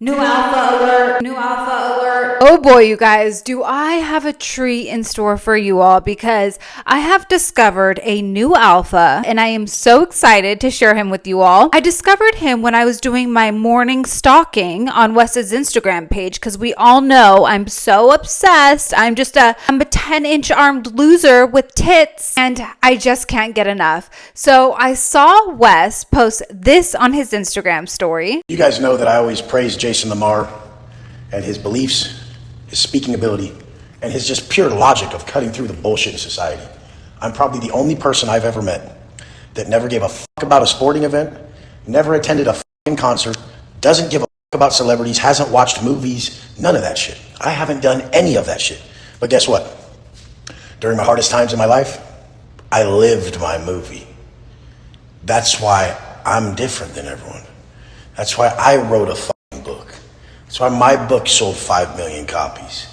New alpha alert! New alpha alert! Oh boy, you guys, do I have a treat in store for you all, because I have discovered a new alpha and I am so excited to share him with you all. I discovered him when I was doing my morning stalking on Wes's Instagram page, because we all know I'm so obsessed. I'm a 10-inch armed loser with tits and I just can't get enough. So I saw Wes post this on his Instagram story. You guys know that I always praise Jason Lamar and his beliefs, his speaking ability, and his just pure logic of cutting through the bullshit in society. I'm probably the only person I've ever met that never gave a fuck about a sporting event, never attended a fucking concert, doesn't give a fuck about celebrities, hasn't watched movies, none of that shit. I haven't done any of that shit. But guess what? During my hardest times in my life, I lived my movie. That's why I'm different than everyone. That's why I wrote a fucking book. That's why my book sold 5 million copies.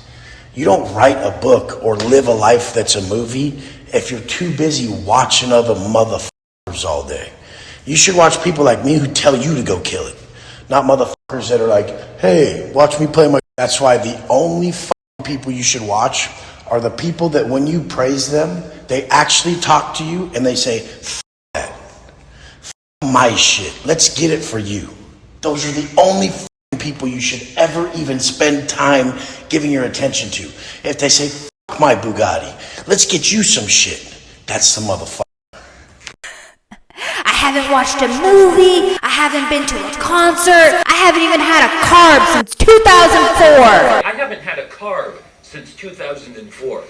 You don't write a book or live a life that's a movie if you're too busy watching other motherfuckers all day. You should watch people like me who tell you to go kill it, not motherfuckers that are like, hey, watch me play my... That's why the only fucking people you should watch are the people that when you praise them, they actually talk to you and they say, f that, f my shit, let's get it for you. Those are the only people you should ever even spend time giving your attention to. If they say, f my Bugatti, let's get you some shit, that's the motherfucker. I haven't watched a movie, I haven't been to a concert, I haven't even had a carb since 2004. I haven't had a carb since 2004.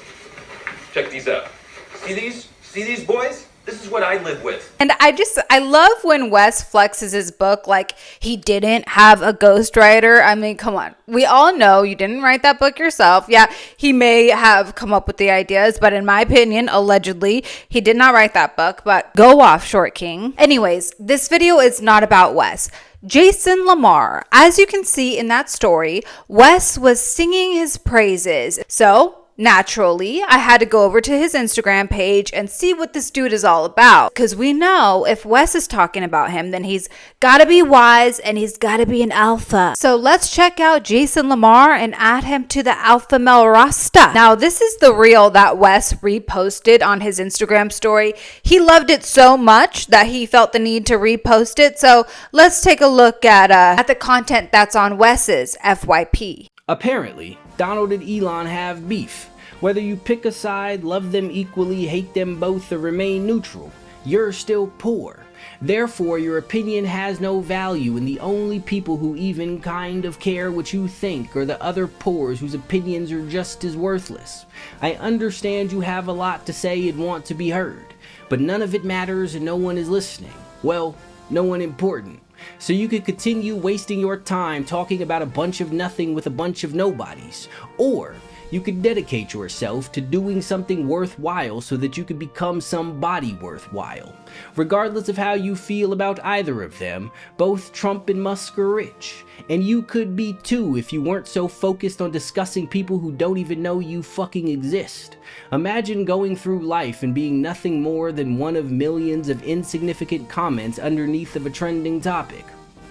Check these out. See these? See these boys? This is what I live with. And I love when Wes flexes his book like he didn't have a ghostwriter. I mean, come on. We all know you didn't write that book yourself. Yeah, he may have come up with the ideas, but in my opinion, allegedly, he did not write that book. But go off, Short King. Anyways, this video is not about Wes. Jason Lamar. As you can see in that story, Wes was singing his praises. So naturally, I had to go over to his Instagram page and see what this dude is all about. Because we know if Wes is talking about him, then he's got to be wise and he's got to be an alpha. So let's check out Jason Lamar and add him to the Alpha Male Rasta. Now, this is the reel that Wes reposted on his Instagram story. He loved it so much that he felt the need to repost it. So let's take a look at the content that's on Wes's FYP. Apparently, Donald and Elon have beef. Whether you pick a side, love them equally, hate them both, or remain neutral, you're still poor. Therefore, your opinion has no value, and the only people who even kind of care what you think are the other poors whose opinions are just as worthless. I understand you have a lot to say and want to be heard, but none of it matters and no one is listening. Well, no one important. So you could continue wasting your time talking about a bunch of nothing with a bunch of nobodies. Or you could dedicate yourself to doing something worthwhile so that you could become somebody worthwhile. Regardless of how you feel about either of them, both Trump and Musk are rich. And you could be too if you weren't so focused on discussing people who don't even know you fucking exist. Imagine going through life and being nothing more than one of millions of insignificant comments underneath of a trending topic.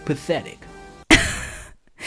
Pathetic.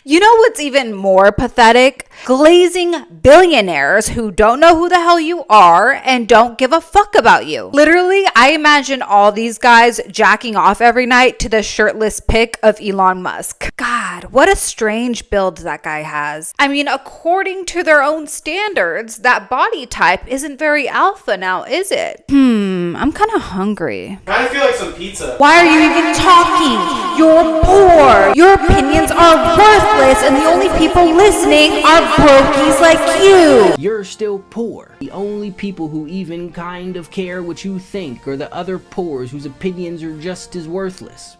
You know what's even more pathetic? Glazing billionaires who don't know who the hell you are and don't give a fuck about you. Literally, I imagine all these guys jacking off every night to the shirtless pic of Elon Musk. God, what a strange build that guy has. I mean, according to their own standards, that body type isn't very alpha now, is it? I'm kind of hungry. I feel like some pizza. Why are you even talking? You're poor. Your opinions are worthless, and the only people listening are brokies like you. You're still poor. The only people who even kind of care what you think are the other poors whose opinions are just as worthless.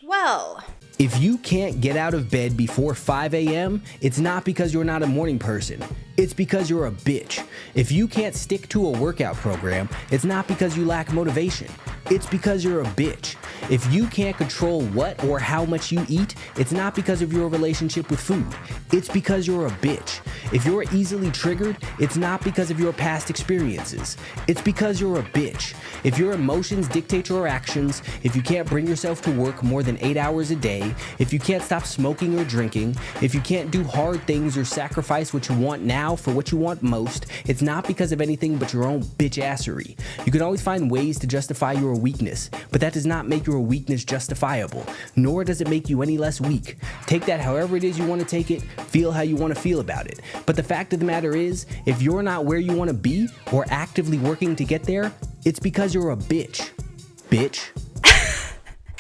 Well, if you can't get out of bed before 5 a.m., it's not because you're not a morning person. It's because you're a bitch. If you can't stick to a workout program, it's not because you lack motivation. It's because you're a bitch. If you can't control what or how much you eat, it's not because of your relationship with food. It's because you're a bitch. If you're easily triggered, it's not because of your past experiences. It's because you're a bitch. If your emotions dictate your actions, if you can't bring yourself to work more than 8 hours a day, day, if you can't stop smoking or drinking, if you can't do hard things or sacrifice what you want now for what you want most, it's not because of anything but your own bitch-assery. You can always find ways to justify your weakness, but that does not make your weakness justifiable, nor does it make you any less weak. Take that however it is you want to take it, feel how you want to feel about it. But the fact of the matter is, if you're not where you want to be or actively working to get there, it's because you're a bitch. Bitch.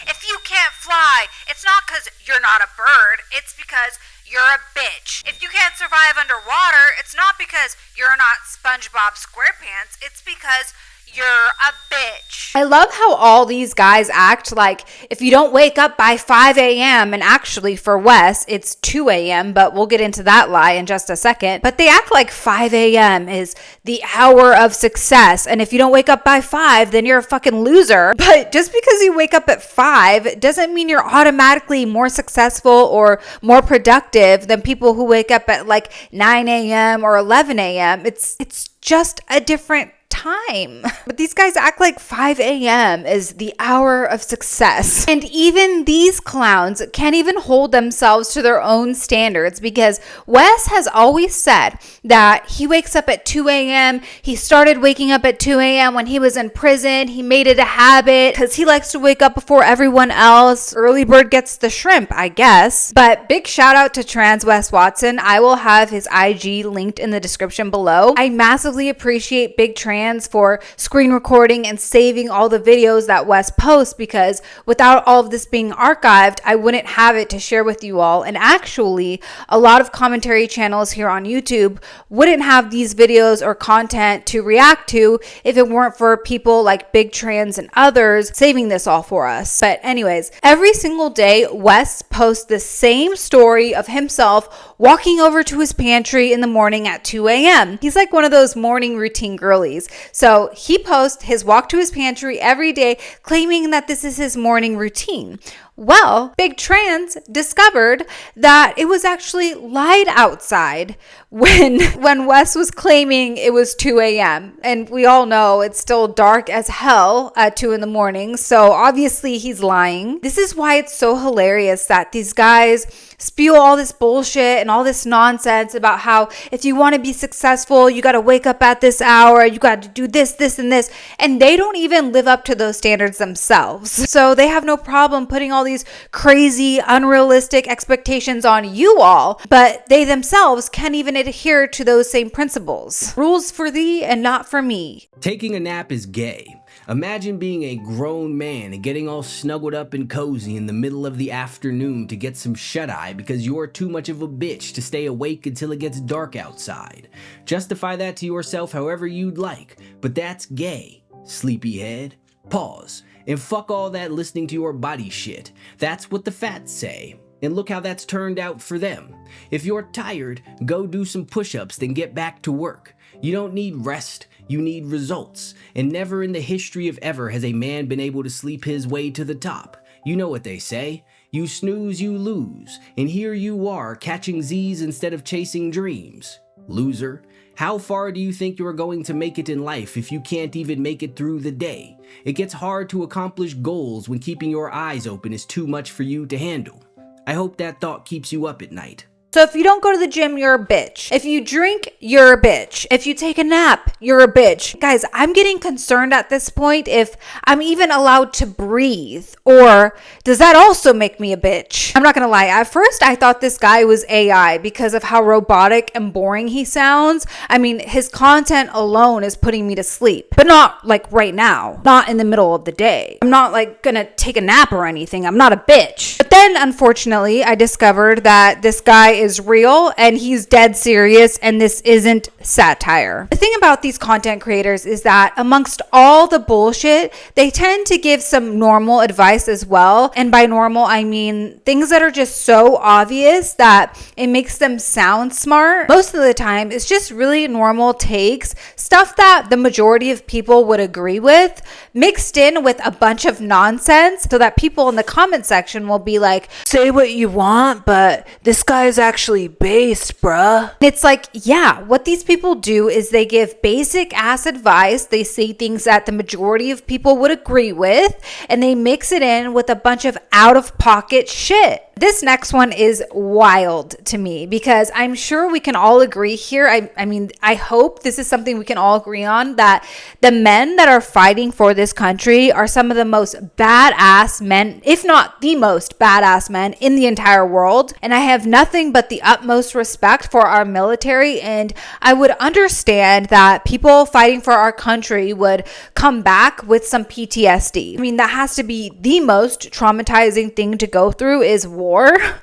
If you can't fly, it's not because you're not a bird, it's because you're a bitch. If you can't survive underwater, it's not because you're not SpongeBob SquarePants, it's because you're a bitch. I love how all these guys act like if you don't wake up by 5 a.m., and actually for Wes, it's 2 a.m., but we'll get into that lie in just a second. But they act like 5 a.m. is the hour of success. And if you don't wake up by 5, then you're a fucking loser. But just because you wake up at 5 doesn't mean you're automatically more successful or more productive than people who wake up at like 9 a.m. or 11 a.m. It's just a different time. But these guys act like 5 a.m. is the hour of success. And even these clowns can't even hold themselves to their own standards, because Wes has always said that he wakes up at 2 a.m. He started waking up at 2 a.m. when he was in prison. He made it a habit because he likes to wake up before everyone else. Early bird gets the shrimp, I guess. But big shout out to Trans Wes Watson. I will have his IG linked in the description below. I massively appreciate Big Trans for screen recording and saving all the videos that Wes posts, because without all of this being archived, I wouldn't have it to share with you all. And actually, a lot of commentary channels here on YouTube wouldn't have these videos or content to react to if it weren't for people like Big Trans and others saving this all for us. But anyways, every single day, Wes posts the same story of himself walking over to his pantry in the morning at 2 a.m. He's like one of those morning routine girlies. So he posts his walk to his pantry every day, claiming that this is his morning routine. Well, Big Trans discovered that it was actually light outside when Wes was claiming it was 2 a.m. And we all know it's still dark as hell at 2 in the morning. So obviously he's lying. This is why it's so hilarious that these guys spew all this bullshit and all this nonsense about how if you want to be successful, you got to wake up at this hour, you got to do this, this, and this. And they don't even live up to those standards themselves. So they have no problem putting all these crazy, unrealistic expectations on you all, but they themselves can't even adhere to those same principles. Rules for thee and not for me. Taking a nap is gay. Imagine being a grown man and getting all snuggled up and cozy in the middle of the afternoon to get some shut-eye because you're too much of a bitch to stay awake until it gets dark outside. Justify that to yourself however you'd like, but that's gay, sleepyhead. Pause. And fuck all that listening to your body shit. That's what the fats say. And look how that's turned out for them. If you're tired, go do some push-ups, then get back to work. You don't need rest, you need results. And never in the history of ever has a man been able to sleep his way to the top. You know what they say. You snooze, you lose. And here you are, catching Z's instead of chasing dreams. Loser. How far do you think you're going to make it in life if you can't even make it through the day? It gets hard to accomplish goals when keeping your eyes open is too much for you to handle. I hope that thought keeps you up at night. So if you don't go to the gym, you're a bitch. If you drink, you're a bitch. If you take a nap, you're a bitch. Guys, I'm getting concerned at this point if I'm even allowed to breathe. Or does that also make me a bitch? I'm not gonna lie. At first, I thought this guy was AI because of how robotic and boring he sounds. I mean, his content alone is putting me to sleep. But not like right now. Not in the middle of the day. I'm not like gonna take a nap or anything. I'm not a bitch. But then, unfortunately, I discovered that this guy is real and he's dead serious, and this isn't satire. The thing about these content creators is that amongst all the bullshit, they tend to give some normal advice as well. And by normal, I mean things that are just so obvious that it makes them sound smart. Most of the time, it's just really normal takes, stuff that the majority of people would agree with, mixed in with a bunch of nonsense so that people in the comment section will be like, say what you want, but this guy's actually based, bruh. It's like, yeah, what these people do is they give basic ass advice. They say things that the majority of people would agree with, and they mix it in with a bunch of out of pocket shit. This next one is wild to me because I'm sure we can all agree here. I mean, I hope this is something we can all agree on, that the men that are fighting for this country are some of the most badass men, if not the most badass men in the entire world. And I have nothing but the utmost respect for our military. And I would understand that people fighting for our country would come back with some PTSD. I mean, that has to be the most traumatizing thing to go through is war.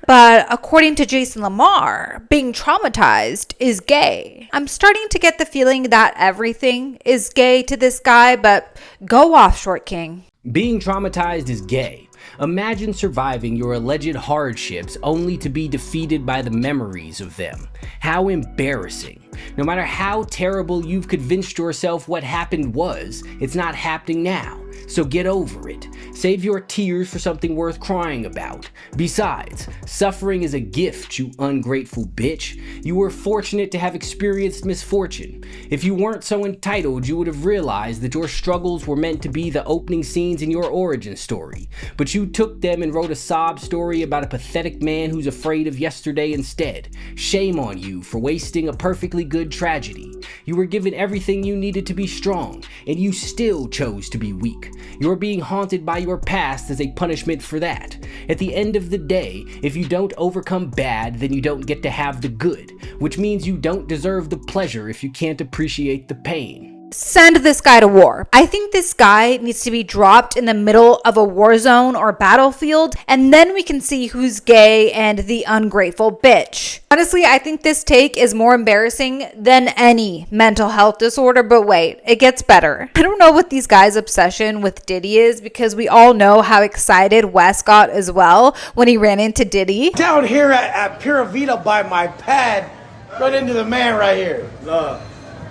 But according to Jason Lamar, being traumatized is gay. I'm starting to get the feeling that everything is gay to this guy, but go off, Short King. Being traumatized is gay. Imagine surviving your alleged hardships only to be defeated by the memories of them. How embarrassing. No matter how terrible you've convinced yourself what happened was, it's not happening now. So get over it. Save your tears for something worth crying about. Besides, suffering is a gift, you ungrateful bitch. You were fortunate to have experienced misfortune. If you weren't so entitled, you would have realized that your struggles were meant to be the opening scenes in your origin story. But you took them and wrote a sob story about a pathetic man who's afraid of yesterday instead. Shame on you for wasting a perfectly good tragedy. You were given everything you needed to be strong, and you still chose to be weak. You're being haunted by your past as a punishment for that. At the end of the day, if you don't overcome bad, then you don't get to have the good, which means you don't deserve the pleasure if you can't appreciate the pain. Send this guy to war. I think this guy needs to be dropped in the middle of a war zone or battlefield, and then we can see who's gay and the ungrateful bitch. Honestly, I think this take is more embarrassing than any mental health disorder, but wait, it gets better. I don't know what these guys' obsession with Diddy is, because we all know how excited Wes got as well when he ran into Diddy. Down here at Pura Vida by my pad, run into the man right here.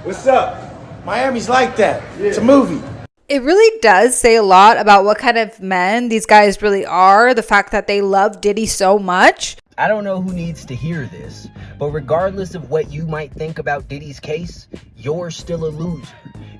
What's up? Miami's like that. Yeah. It's a movie. It really does say a lot about what kind of men these guys really are, the fact that they love Diddy so much. I don't know who needs to hear this, but regardless of what you might think about Diddy's case, you're still a loser.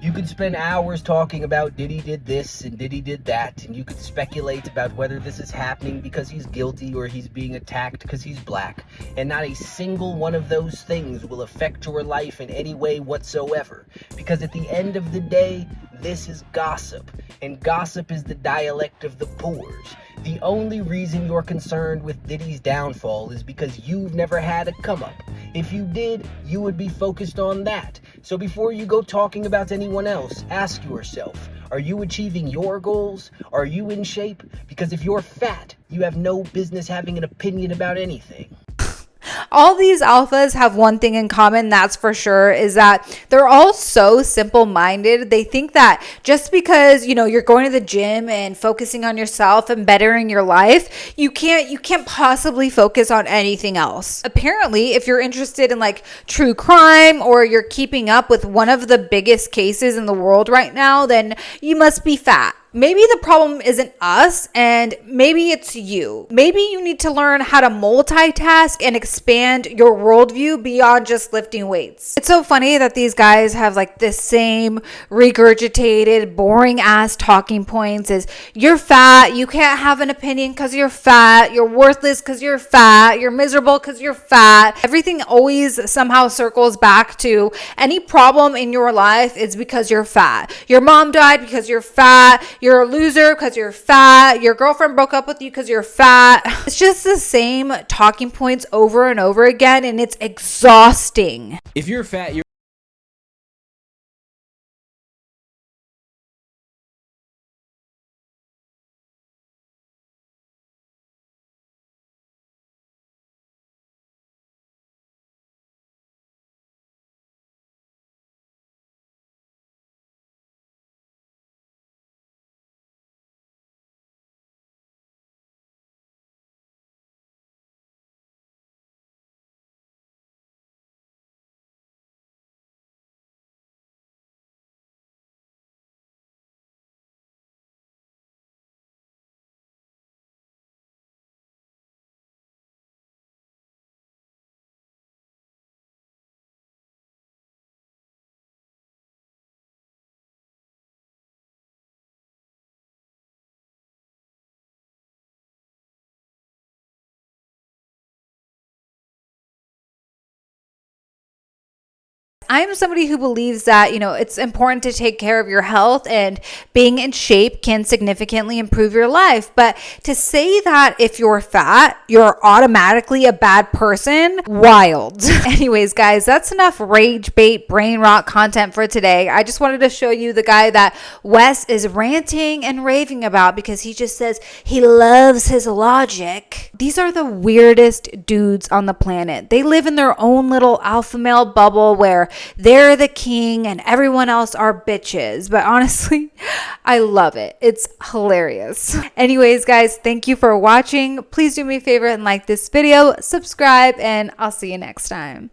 You could spend hours talking about Diddy did this and Diddy did that, and you could speculate about whether this is happening because he's guilty or he's being attacked because he's black, and not a single one of those things will affect your life in any way whatsoever, because at the end of the day, this is gossip, and gossip is the dialect of the poors. The only reason you're concerned with Diddy's downfall is because you've never had a come up. If you did, you would be focused on that. So before you go talking about anyone else, ask yourself, are you achieving your goals? Are you in shape? Because if you're fat, you have no business having an opinion about anything. All these alphas have one thing in common, that's for sure, is that they're all so simple-minded. They think that just because, you're going to the gym and focusing on yourself and bettering your life, you can't possibly focus on anything else. Apparently, if you're interested in like true crime or you're keeping up with one of the biggest cases in the world right now, then you must be fat. Maybe the problem isn't us, and maybe it's you. Maybe you need to learn how to multitask and expand your worldview beyond just lifting weights. It's so funny that these guys have like this same regurgitated, boring ass talking points is you're fat, you can't have an opinion because you're fat, you're worthless because you're fat, you're miserable because you're fat. Everything always somehow circles back to any problem in your life is because you're fat. Your mom died because you're fat. You're a loser because you're fat. Your girlfriend broke up with you because you're fat. It's just the same talking points over and over again, and it's exhausting. If you're fat, you're I'm somebody who believes that, it's important to take care of your health, and being in shape can significantly improve your life. But to say that if you're fat, you're automatically a bad person, wild. Anyways, guys, that's enough rage bait, brain rot content for today. I just wanted to show you the guy that Wes is ranting and raving about because he just says he loves his logic. These are the weirdest dudes on the planet. They live in their own little alpha male bubble where they're the king and everyone else are bitches. But honestly, I love it. It's hilarious. Anyways, guys, thank you for watching. Please do me a favor and like this video, subscribe, and I'll see you next time.